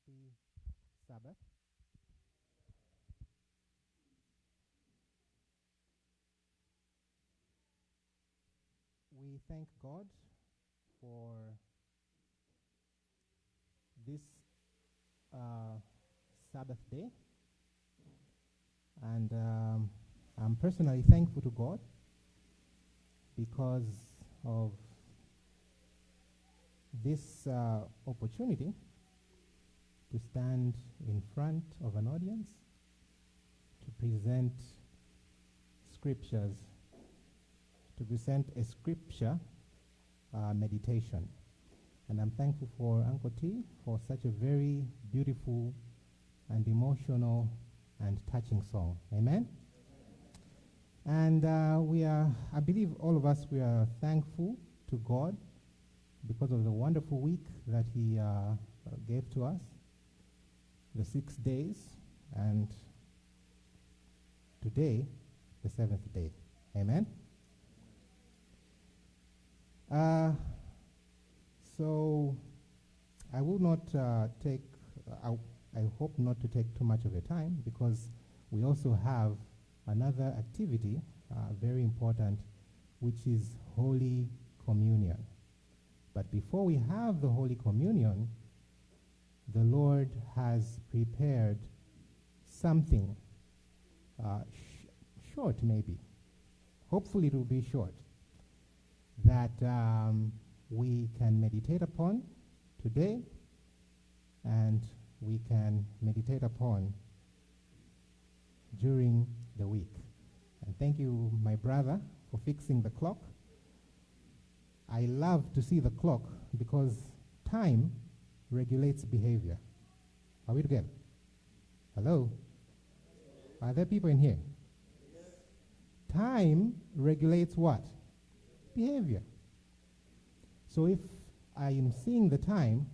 Happy Sabbath. We thank God for this Sabbath day, and I'm personally thankful to God because of this opportunity to stand in front of an audience to present scriptures, to present a scripture meditation. And I'm thankful for Uncle T for such a very beautiful and emotional and touching song. Amen? And I believe all of us, we are thankful to God because of the wonderful week that He gave to us, the 6 days, and today, the 7th day. Amen? So I will not take, I hope not to take too much of your time, because we also have another activity, very important, which is Holy Communion. But before we have the Holy Communion, the Lord has prepared something short, maybe. Hopefully it will be short, that we can meditate upon today, and we can meditate upon during the week. And thank you, my brother, for fixing the clock. I love to see the clock because time regulates behavior. Are we together? Hello? Are there people in here? Yes. Time regulates what? Behavior. So if I am seeing the time,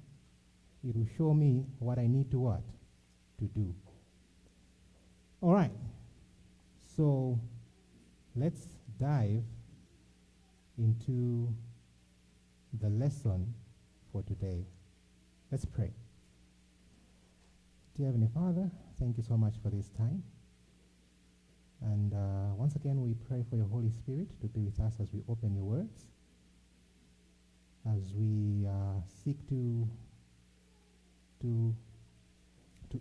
it will show me what I need to what? To do. All right. So let's dive into the lesson for today. Let's pray. Dear Heavenly Father, thank you so much for this time. And once again, we pray for your Holy Spirit to be with us as we open your words, as we seek to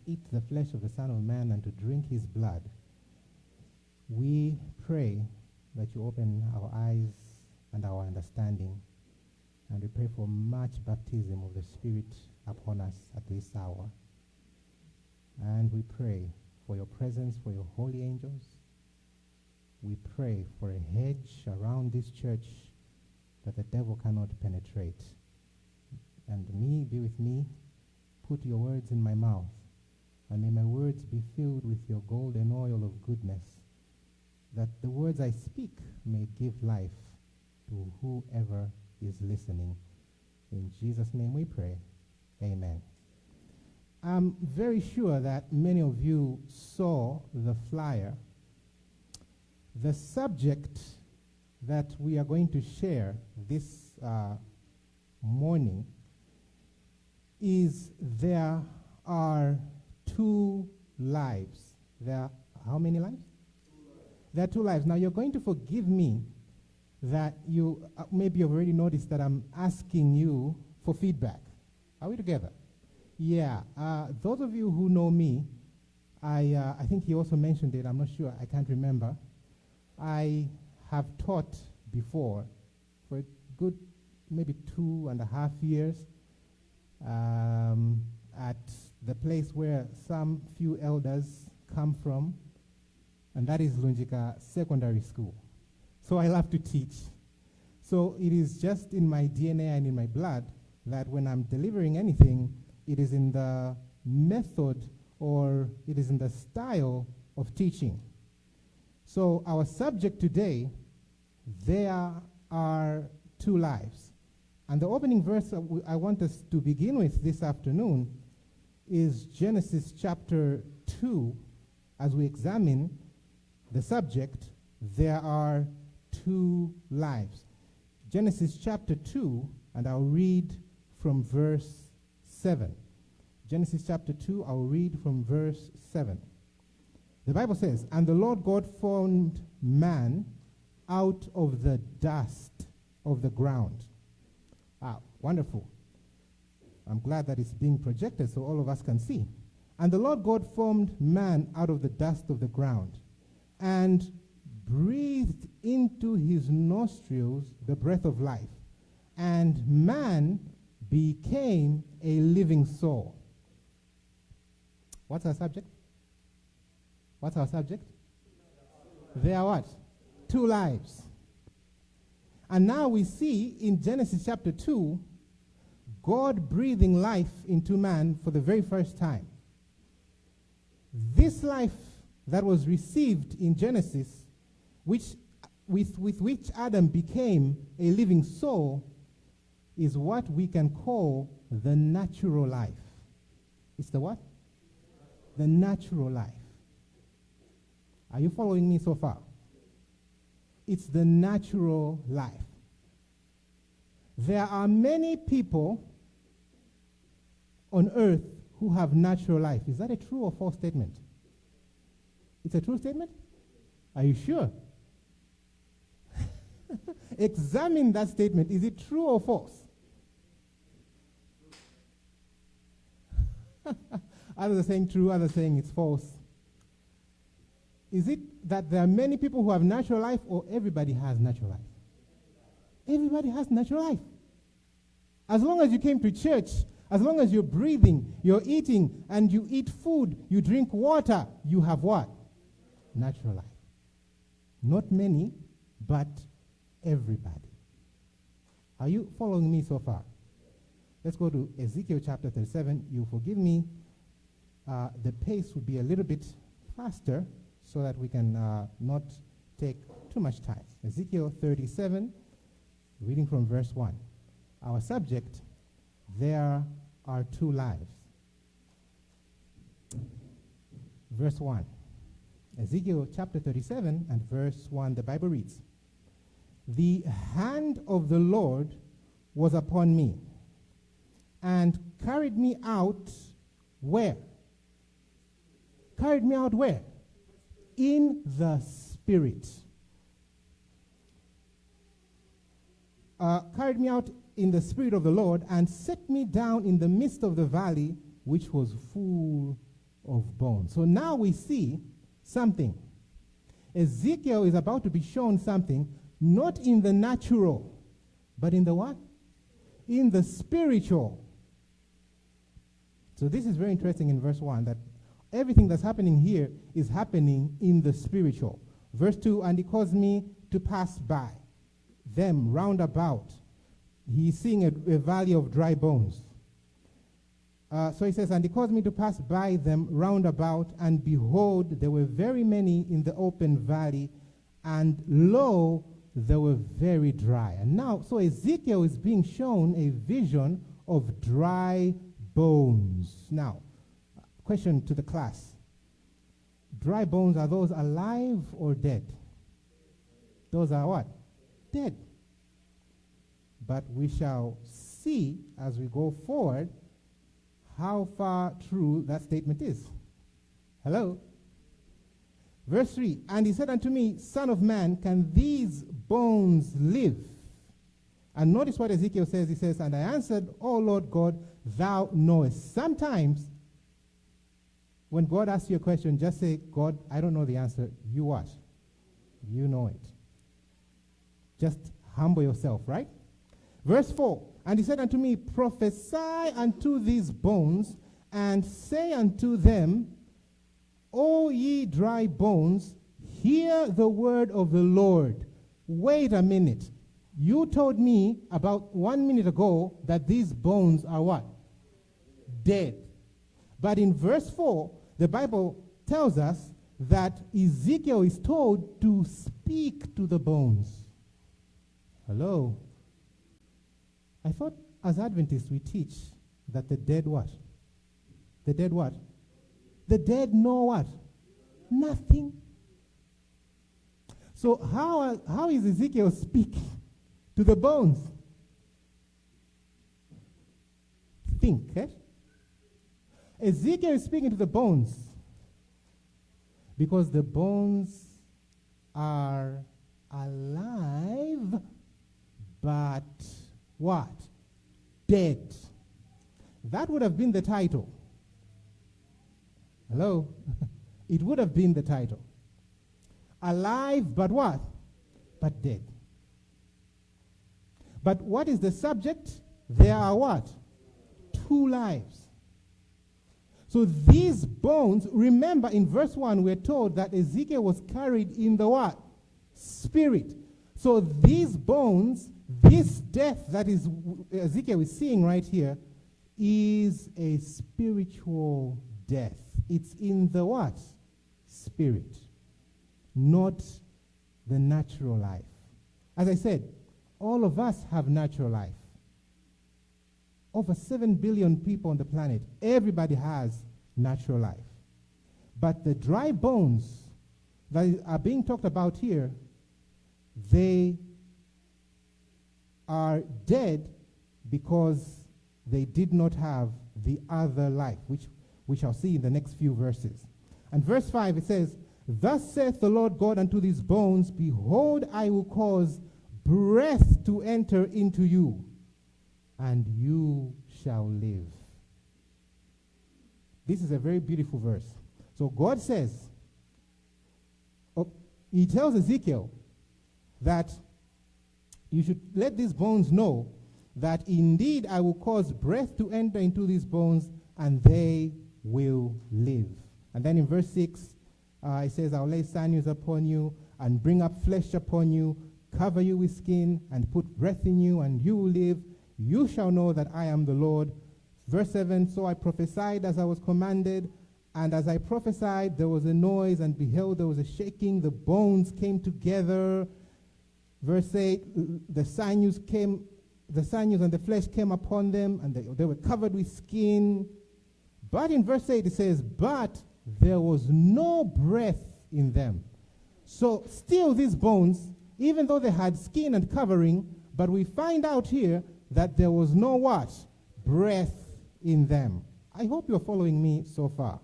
eat the flesh of the Son of Man and to drink his blood. We pray that you open our eyes and our understanding, and we pray for much baptism of the Spirit upon us at this hour. And we pray for your presence, for your holy angels. We pray for a hedge around this church that the devil cannot penetrate. And be with me. Put your words in my mouth, and may my words be filled with your golden oil of goodness, that the words I speak may give life to whoever is listening. In Jesus' name we pray. Amen. I'm very sure that many of you saw the flyer. The subject that we are going to share this morning is there are two lives. There are how many lives? There are two lives. Now you're going to forgive me that you maybe you've already noticed that I'm asking you for feedback. Are we together? Yeah. Those of you who know me, I think he also mentioned it. I'm not sure. I can't remember. I have taught before for a good maybe 2.5 years at the place where some few elders come from, and that is Lunjika Secondary School. So I love to teach. So it is just in my DNA and in my blood that when I'm delivering anything, it is in the method or it is in the style of teaching. So our subject today, there are two lives. And the opening verse I want us to begin with this afternoon is Genesis chapter 2, as we examine the subject, there are two lives. Genesis chapter 2, and I'll read from verse 7. Genesis chapter 2, I'll read from verse 7. The Bible says, "And the Lord God formed man out of the dust of the ground." Ah, wonderful. I'm glad that it's being projected so all of us can see. "And the Lord God formed man out of the dust of the ground, and breathed into his nostrils the breath of life, and man became a living soul." What's our subject? What's our subject? There are what? Two lives. And now we see in Genesis chapter 2, God breathing life into man for the very first time. This life that was received in Genesis, with which Adam became a living soul, is what we can call the natural life. It's the what? The natural life. Are you following me so far? It's the natural life. There are many people on earth who have natural life. Is that a true or false statement? It's a true statement? Are you sure? Examine that statement. Is it true or false? Others are saying true, others are saying it's false. Is it that there are many people who have natural life, or everybody has natural life? Everybody has natural life. As long as you came to church, as long as you're breathing, you're eating, and you eat food, you drink water, you have what? Natural life. Not many, but everybody. Are you following me so far? Let's go to Ezekiel chapter 37. You forgive me. The pace would be a little bit faster so that we can not take too much time. Ezekiel 37, reading from verse 1. Our subject, there are two lives. Verse 1. Ezekiel chapter 37 and verse 1, the Bible reads, "The hand of the Lord was upon me, and carried me out where? Carried me out where? In the Spirit. Carried me out in the Spirit of the Lord, and set me down in the midst of the valley, which was full of bones." So now we see something. Ezekiel is about to be shown something, not in the natural, but in the what? In the spiritual. So this is very interesting in verse 1, that everything that's happening here is happening in the spiritual. Verse 2, "And he caused me to pass by them round about." He's seeing a valley of dry bones. So he says, "And he caused me to pass by them round about, and behold, there were very many in the open valley, and lo, they were very dry." And now, so Ezekiel is being shown a vision of dry bones. Now, question to the class. Dry bones, are those alive or dead? Those are what? Dead. But we shall see as we go forward how far true that statement is. Hello? Verse 3, "And he said unto me, Son of man, can these bones live?" And notice what Ezekiel says. He says, "And I answered, O Lord God, thou knowest." Sometimes, when God asks you a question, just say, "God, I don't know the answer." You what? You know it. Just humble yourself, right? Verse 4, "And he said unto me, Prophesy unto these bones, and say unto them, O ye dry bones, hear the word of the Lord." Wait a minute. You told me about 1 minute ago that these bones are what? Dead. But in verse 4, the Bible tells us that Ezekiel is told to speak to the bones. Hello? I thought as Adventists we teach that the dead what? The dead what? The dead know what? Nothing. So how is Ezekiel speaking to the bones? Think, eh? Ezekiel is speaking to the bones because the bones are alive, but what? Dead. That would have been the title. Hello? It would have been the title. Alive, but what? But dead. But what is the subject? There are what? Two lives. So these bones, remember in verse 1, we're told that Ezekiel was carried in the what? Spirit. So these bones, this death that is Ezekiel is seeing right here, is a spiritual death. It's in the what? Spirit, not the natural life. As I said, all of us have natural life. Over 7 billion people on the planet, everybody has natural life. But the dry bones that are being talked about here, they are dead because they did not have the other life, which we shall see in the next few verses. And verse 5, it says, "Thus saith the Lord God unto these bones, Behold, I will cause breath to enter into you, and you shall live." This is a very beautiful verse. So God says, he tells Ezekiel that you should let these bones know that indeed I will cause breath to enter into these bones, and they will live. And then in verse 6, it says, "I'll lay sinews upon you, and bring up flesh upon you, cover you with skin, and put breath in you, and you will live. You shall know that I am the Lord." Verse 7, "So I prophesied as I was commanded, and as I prophesied, there was a noise, and behold, there was a shaking. The bones came together." Verse 8, the sinews and the flesh came upon them, and they were covered with skin. But in verse 8 it says, "But there was no breath in them." So still these bones, even though they had skin and covering, but we find out here that there was no what? Breath in them. I hope you're following me so far.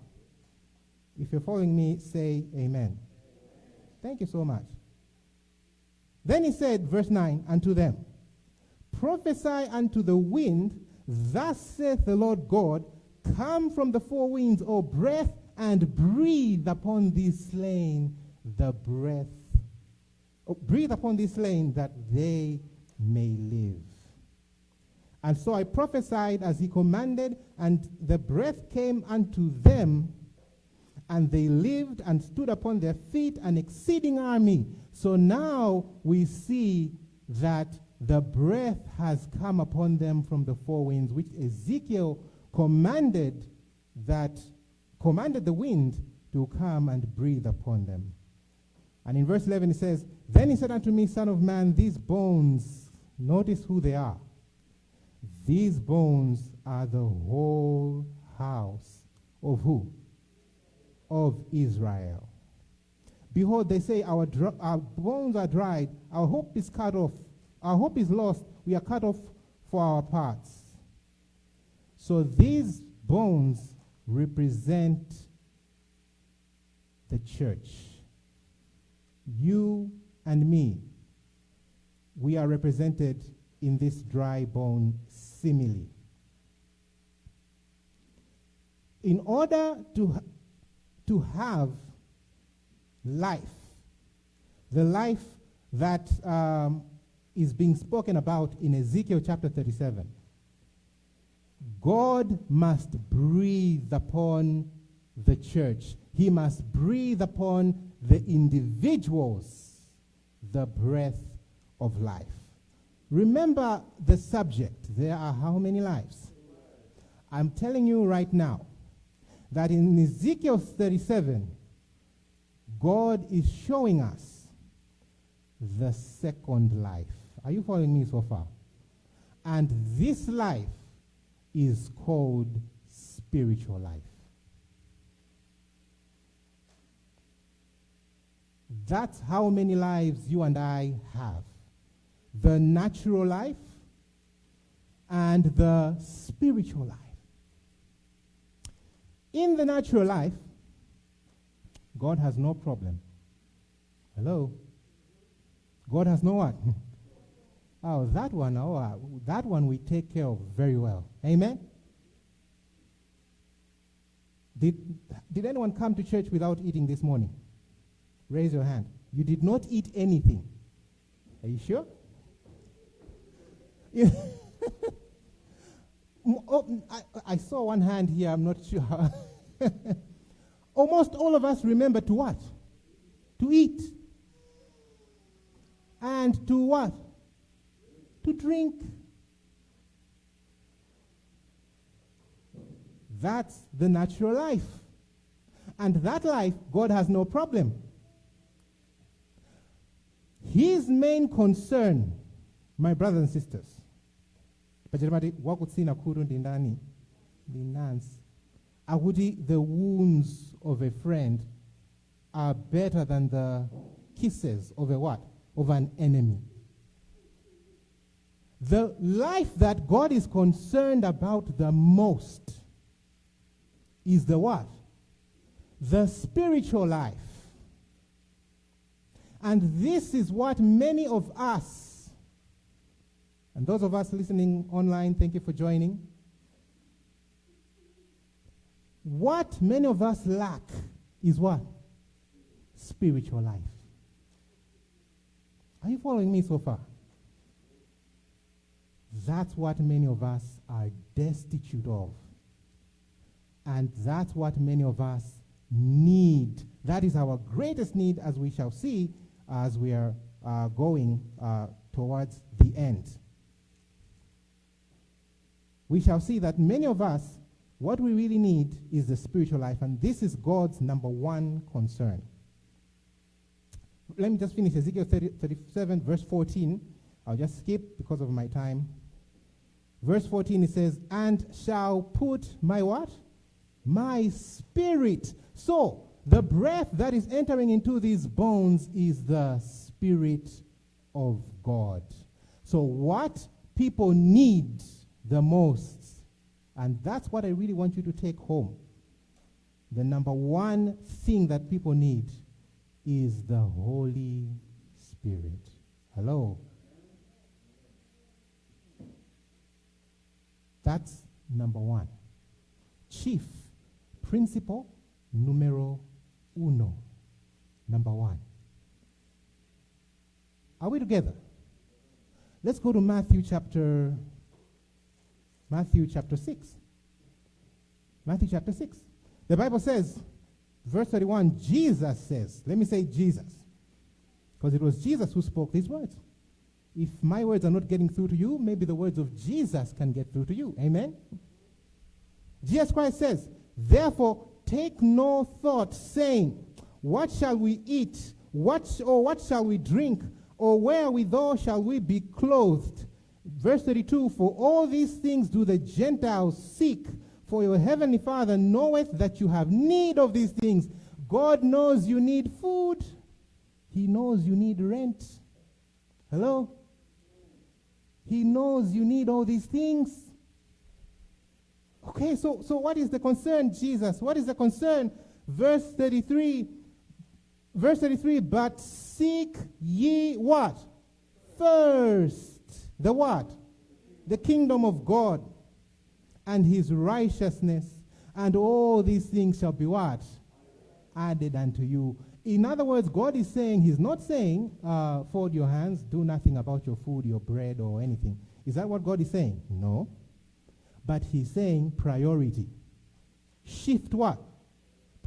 If you're following me, say amen. Thank you so much. Then he said, verse 9, unto them, "Prophesy unto the wind, thus saith the Lord God, Come from the four winds, O breath, and breathe upon these slain the breath. Breathe upon these slain that they may live." And so I prophesied as he commanded, and the breath came unto them, and they lived and stood upon their feet, an exceeding army. So now we see that the breath has come upon them from the four winds, which Ezekiel commanded the wind to come and breathe upon them. And in verse 11 it says, "Then he said unto me, Son of man, these bones," notice who they are. "These bones are the whole house of who? Of Israel. Behold, they say, our bones are dried, our hope is cut off, our hope is lost, we are cut off for our parts." So these bones represent the church. You and me, we are represented in this dry bone simile. In order to have life, the life that is being spoken about in Ezekiel chapter 37, God must breathe upon the church. He must breathe upon the individuals the breath of life. Remember the subject. There are how many lives? I'm telling you right now that in Ezekiel 37, God is showing us the second life. Are you following me so far? And this life is called spiritual life. That's how many lives you and I have. The natural life and the spiritual life. In the natural life, God has no problem. Hello? God has no what? Oh, that one we take care of very well. Amen? Did anyone come to church without eating this morning? Raise your hand. You did not eat anything. Are you sure? I saw one hand here, I'm not sure. Almost all of us remember to what? To eat. And to what? To drink. That's the natural life. And that life, God has no problem. His main concern, my brothers and sisters, the wounds of a friend are better than the kisses of a what? Of an enemy. The life that God is concerned about the most is the what? The spiritual life. And this is what many of us, and those of us listening online, thank you for joining. What many of us lack is what? Spiritual life. Are you following me so far? That's what many of us are destitute of. And that's what many of us need. That is our greatest need, as we shall see as we are going towards the end. We shall see that many of us, what we really need is the spiritual life, and this is God's number one concern. Let me just finish Ezekiel 37, verse 14. I'll just skip because of my time. Verse 14, it says, and shall put my what? My spirit. So, the breath that is entering into these bones is the Spirit of God. So what people need the most, and that's what I really want you to take home, the number one thing that people need is the Holy Spirit. Hello? That's number one. Chief, principle, numero uno. Number one. Are we together? Let's go to Matthew chapter 6. Matthew chapter 6. The Bible says, verse 31, Jesus says, let me say Jesus, because it was Jesus who spoke these words. If my words are not getting through to you, maybe the words of Jesus can get through to you. Amen? Jesus Christ says, therefore, take no thought, saying, what shall we eat? What shall we drink? Or wherewithal shall we be clothed? Verse 32, for all these things do the Gentiles seek, for your heavenly Father knoweth that you have need of these things. God knows you need food. He knows you need rent. Hello? He knows you need all these things. Okay, so what is the concern, Jesus? What is the concern? Verse 33, but seek ye what? First. The what? The kingdom of God and his righteousness, and all these things shall be what? Added unto you. In other words, God is saying, he's not saying, fold your hands, do nothing about your food, your bread, or anything. Is that what God is saying? No. But he's saying priority. Shift what?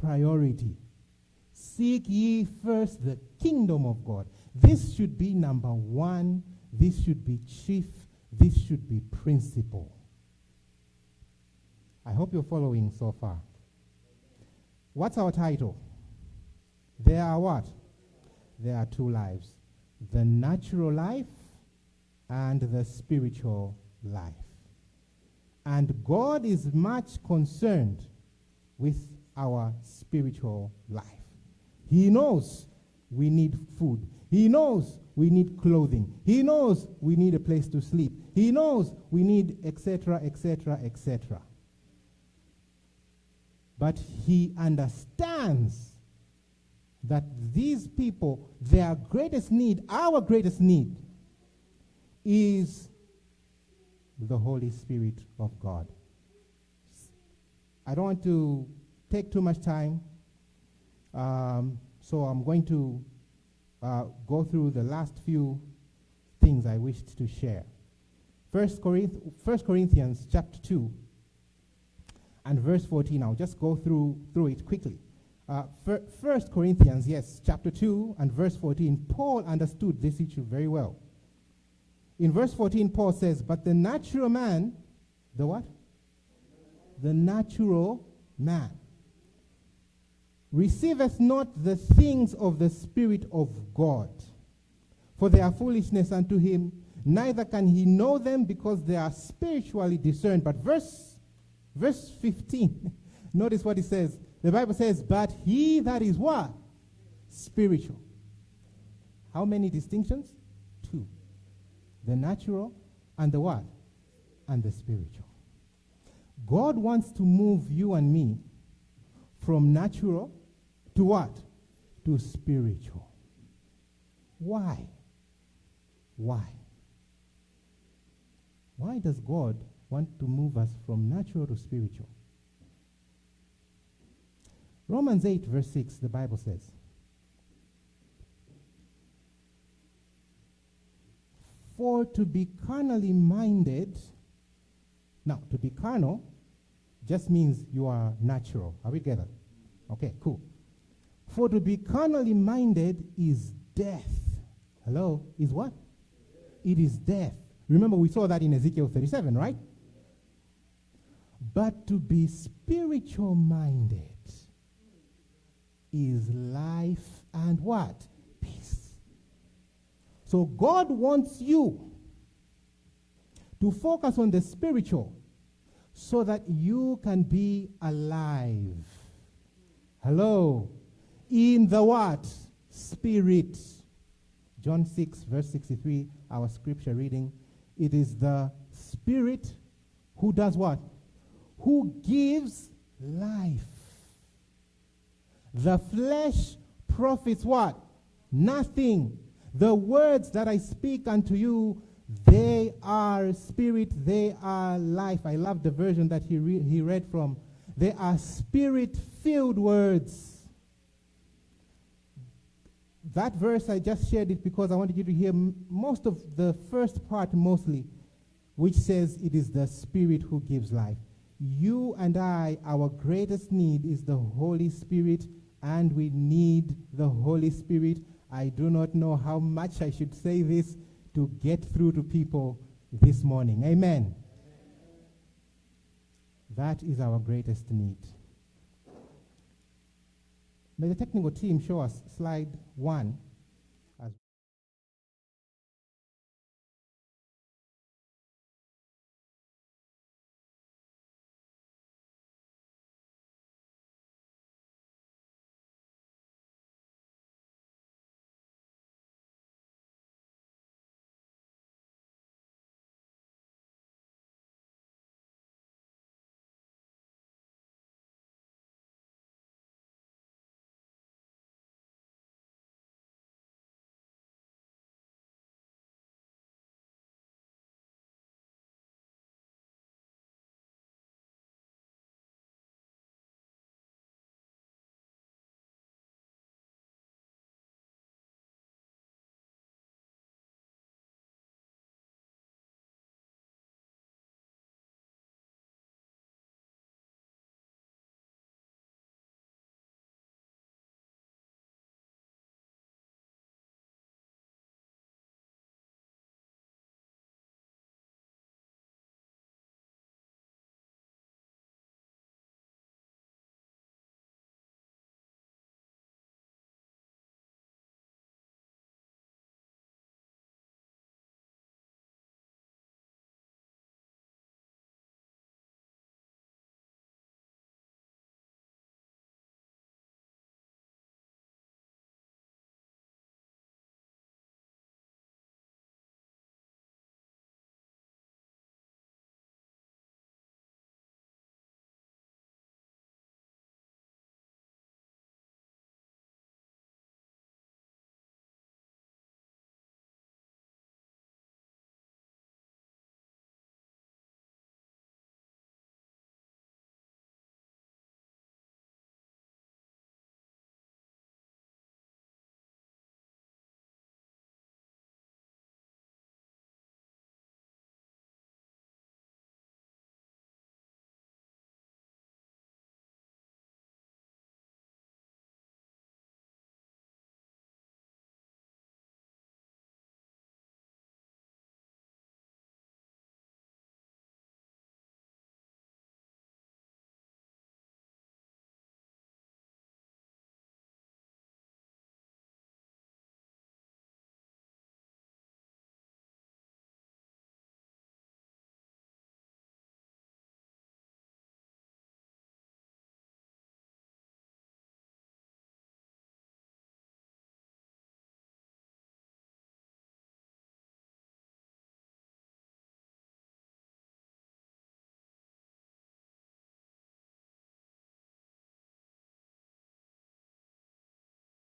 Priority. Seek ye first the kingdom of God. This should be number one. This should be chief. This should be principle. I hope you're following so far. What's our title? There are what? There are two lives. The natural life and the spiritual life. And God is much concerned with our spiritual life. He knows we need food. He knows we need clothing. He knows we need a place to sleep. He knows we need etc., etc., etc. but he understands that these people, their greatest need, our greatest need, is the Holy Spirit of God. I don't want to take too much time, so I'm going to go through the last few things I wished to share. 1 Corinthians chapter 2 and verse 14. I'll just go through it quickly. 1 Corinthians, yes, chapter 2 and verse 14. Paul understood this issue very well. In verse 14, Paul says, but the natural man, the what? The natural man receiveth not the things of the Spirit of God, for they are foolishness unto him, neither can he know them because they are spiritually discerned. But verse 15, notice what it says. The Bible says, but he that is what? Spiritual. How many distinctions? Two. The natural and the what? And the spiritual. God wants to move you and me from natural to what? To spiritual. Why? Why? Why does God want to move us from natural to spiritual? Romans 8 verse 6, the Bible says, for to be carnally minded, now to be carnal just means you are natural. Are we together? Okay, cool. For to be carnally minded is death. Hello? Is what? It is death. Remember we saw that in Ezekiel 37, right? But to be spiritual minded is life and what? Peace. So God wants you to focus on the spiritual so that you can be alive. Hello? In the what? Spirit. John 6 verse 63, our scripture reading. It is the Spirit who does what? Who gives life. The flesh profits what? Nothing. The words that I speak unto you, they are spirit, they are life. I love the version that he read from. They are spirit-filled words. That verse, I just shared it because I wanted you to hear most of the first part mostly, which says it is the Spirit who gives life. You and I, our greatest need is the Holy Spirit, and we need the Holy Spirit. I do not know how much I should say this to get through to people this morning. Amen. That is our greatest need. May the technical team show us slide 1.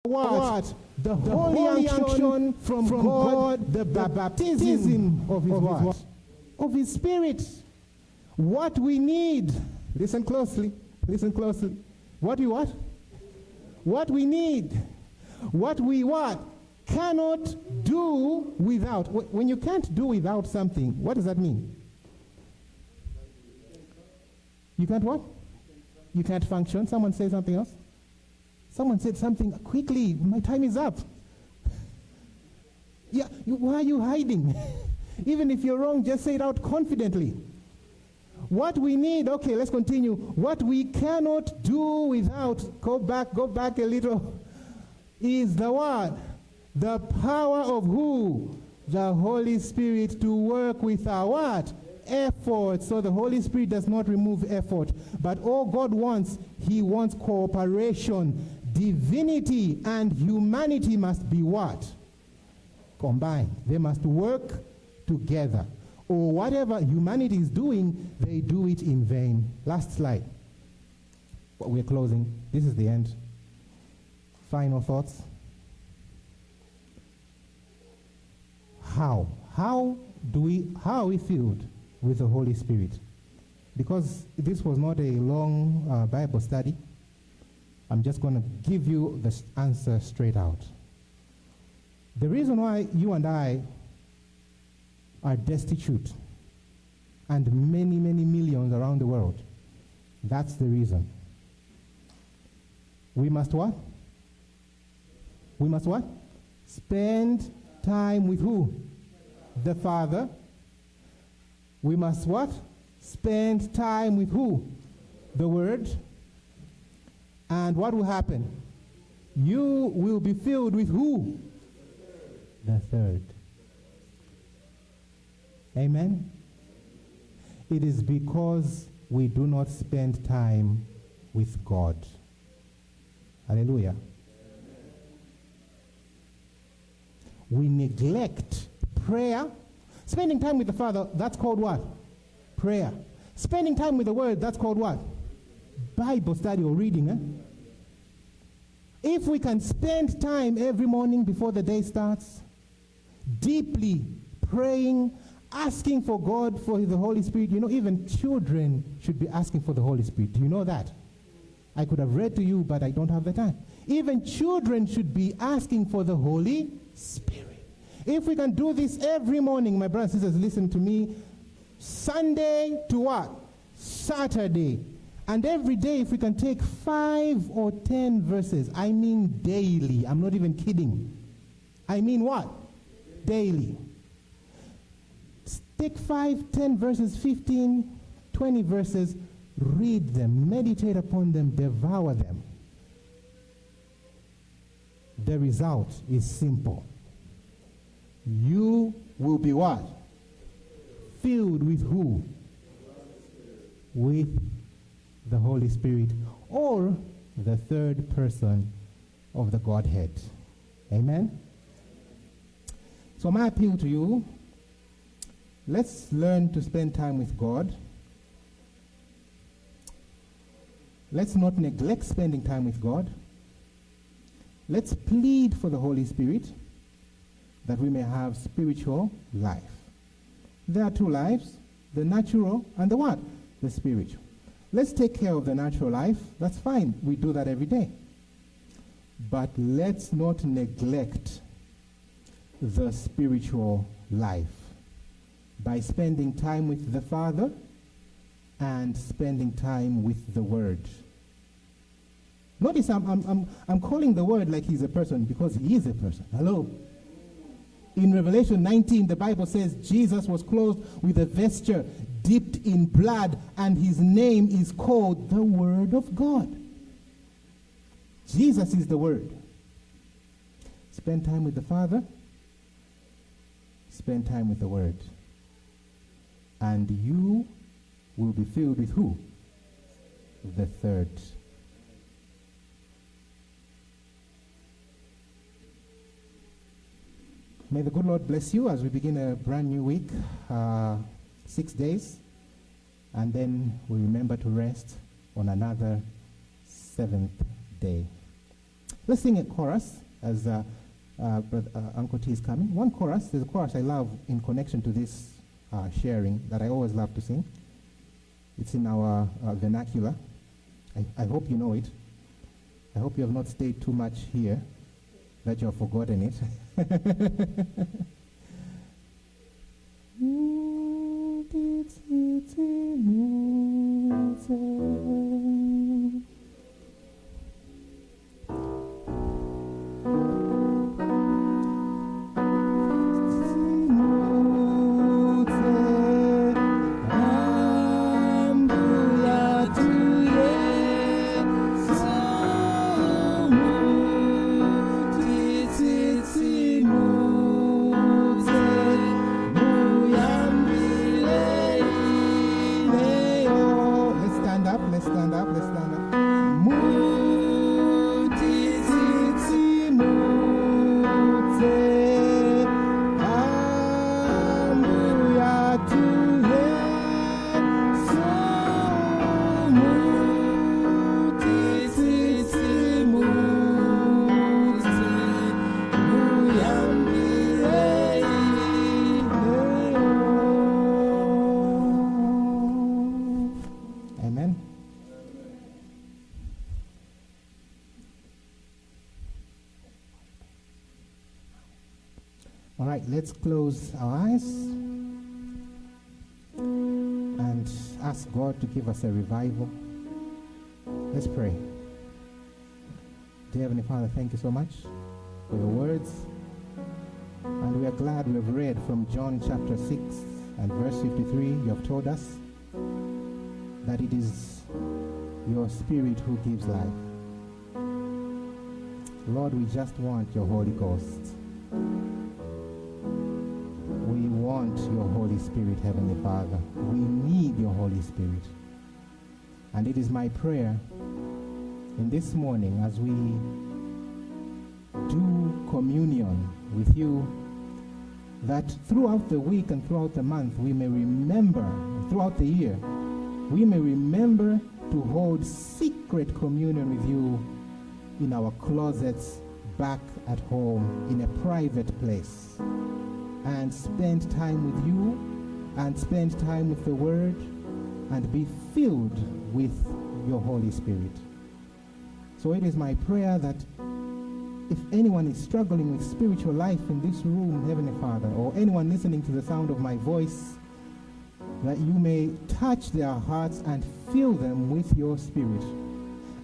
what? The holy action from God, the baptism of his what? Of his Spirit. What we need. Listen closely. Listen closely. What we what? What we need. What we what? Cannot do without. When you can't do without something, what does that mean? You can't what? You can't function. Someone say something else. Someone said something quickly. My time is up. Yeah, why are you hiding? Even if you're wrong, just say it out confidently. What we need, okay, let's continue. What we cannot do without, go back a little, is the what? The power of who? The Holy Spirit to work with our what? Effort. So the Holy Spirit does not remove effort. But all God wants, he wants cooperation. Divinity and humanity must be what? Combined. They must work together. Or whatever humanity is doing, they do it in vain. Last slide. But we're closing. This is the end. Final thoughts. How are we filled with the Holy Spirit? Because this was not a long Bible study, I'm just going to give you the answer straight out. The reason why you and I are destitute, and many, many millions around the world, that's the reason. We must what? We must what? Spend time with who? The Father. We must what? Spend time with who? The Word. And what will happen? You will be filled with who? The third. Amen? It is because we do not spend time with God. Hallelujah. We neglect prayer. Spending time with the Father, that's called what? Prayer. Spending time with the Word, that's called what? Bible study or reading. If we can spend time every morning before the day starts, deeply praying, asking for God, for the Holy Spirit. You know, even children should be asking for the Holy Spirit. Do you know that? I could have read to you, but I don't have the time. Even children should be asking for the Holy Spirit. If we can do this every morning, my brothers and sisters, listen to me. Sunday to what? Saturday. And every day, if we can take 5 or 10 verses, I mean daily. I'm not even kidding. I mean what? Daily. Take 5, 10 verses, 15, 20 verses, read them, meditate upon them, devour them. The result is simple. You will be what? Filled with who? With the Holy Spirit, or the third person of the Godhead. Amen? So my appeal to you, let's learn to spend time with God. Let's not neglect spending time with God. Let's plead for the Holy Spirit that we may have spiritual life. There are 2 lives, the natural and the what? The spiritual. Let's take care of the natural life. That's fine. We do that every day. But let's not neglect the spiritual life by spending time with the Father and spending time with the Word. Notice I'm calling the Word like he's a person, because he is a person. Hello? In Revelation 19, the Bible says Jesus was clothed with a vesture dipped in blood, and his name is called the Word of God. Jesus is the Word. Spend time with the Father. Spend time with the Word. And you will be filled with who? The third. May the good Lord bless you as we begin a brand new week, 6 days, and then we remember to rest on another 7th day. Let's sing a chorus as Uncle T is coming. One chorus. There's a chorus I love in connection to this sharing that I always love to sing. It's in our vernacular. I hope you know it. I hope you have not stayed too much here that you have forgotten it. All right, let's close our eyes and ask God to give us a revival. Let's pray. Dear Heavenly Father, thank you so much for your words. And we are glad we have read from John chapter 6 and verse 53. You have told us that it is your Spirit who gives life. Lord, we just want your Holy Ghost. We want your Holy Spirit, Heavenly Father. We need your Holy Spirit. And it is my prayer in this morning as we do communion with you that throughout the week and throughout the month we may remember, throughout the year, we may remember to hold secret communion with you in our closets back at home in a private place, and spend time with you and spend time with the Word and be filled with your Holy Spirit. So it is my prayer that if anyone is struggling with spiritual life in this room, Heavenly Father, or anyone listening to the sound of my voice, that you may touch their hearts and fill them with your Spirit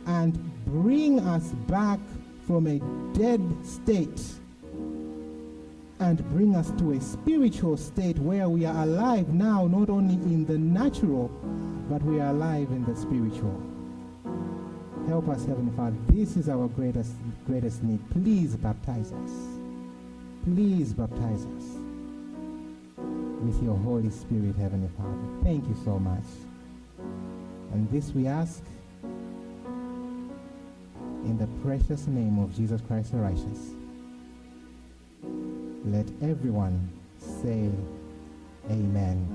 and bring us back from a dead state and bring us to a spiritual state where we are alive now, not only in the natural, but we are alive in the spiritual. Help us, Heavenly Father. This is our greatest need. Please baptize us. Please baptize us with your Holy Spirit, Heavenly Father. Thank you so much. And this we ask in the precious name of Jesus Christ the righteous. Let everyone say amen.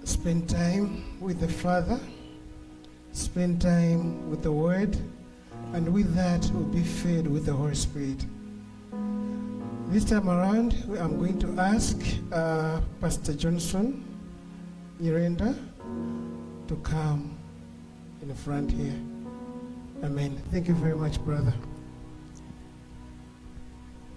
Spend time with the Father, spend time with the Word, and with that we'll be fed with the Holy Spirit. This time around, I'm going to ask Pastor Johnson Nyirenda to come in the front here. Amen. Thank you very much, brother.